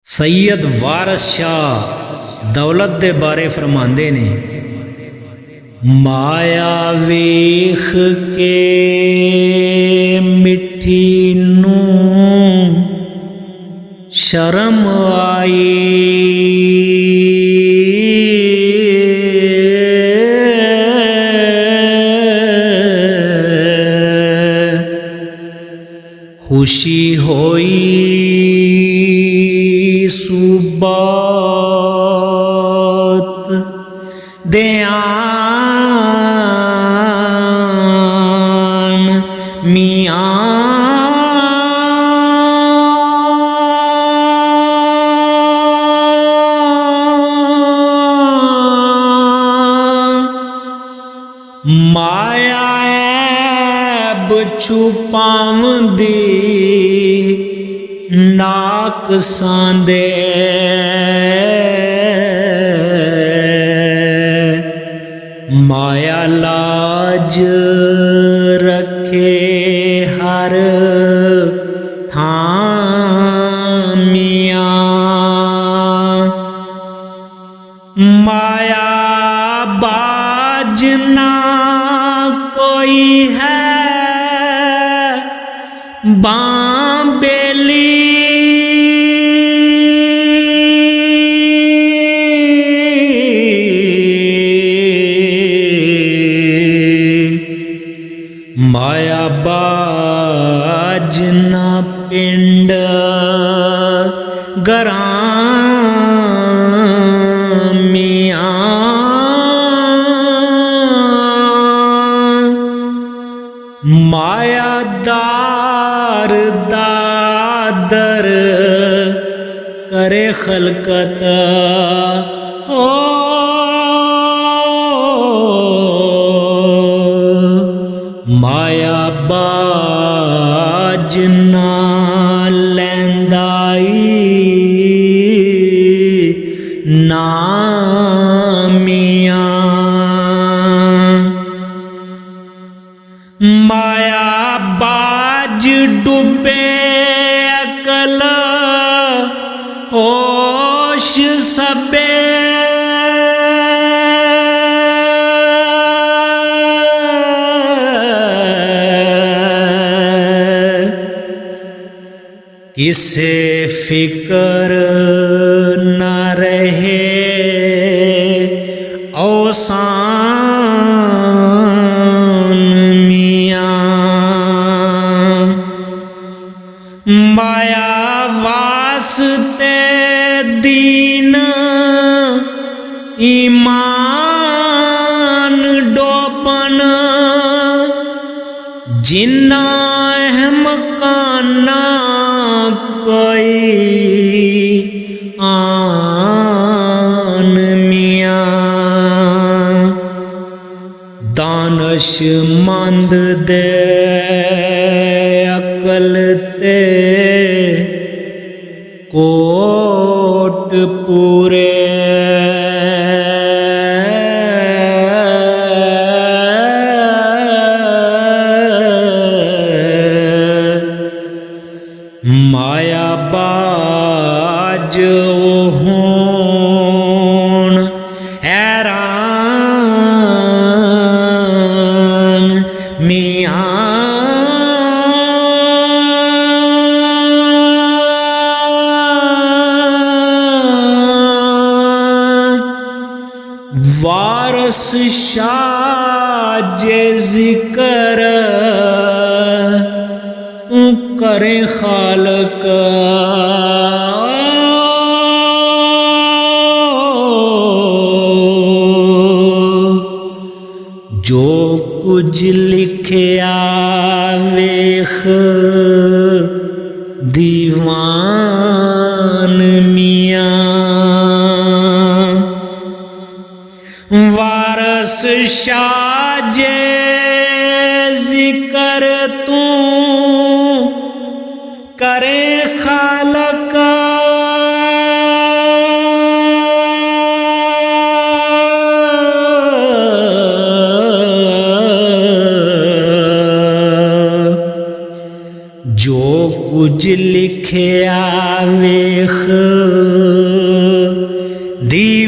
सैयद वारस शाह दौलत दे बारे फरमांदे ने, माया वेख के मिठी नूं शर्म आई, खुशी होई सुबात दयान मियाँ, माया ऐब छुपावंदी नाक सांदे, माया लाज रखे हर थां मियाँ, माया बाज ना कोई है बांबेली, माया बाज ना पिंड गरां मियाँ, माया दार दादर करे खलकत हो, माया बाज ना लैंदाई ना मियाँ, माया बाज डूबे अकल होश सबे, किसे फिकर न रहे औसान मियाँ, माया वास्ते दीन ईमान डोबन, जिन्ना अहम काना कोई आन मियाँ, दानशमंद दे अकल ते कोट पूरे, माया बाज होन हैरान मियाँ, वारस शाह जे जिक्र तू करे खालक, जो कुछ लिखया वेख दीवान मियाँ, वारस शाह जे जिक्र तू करे खालक, जो कुछ लिखया वेख ਦੀਪ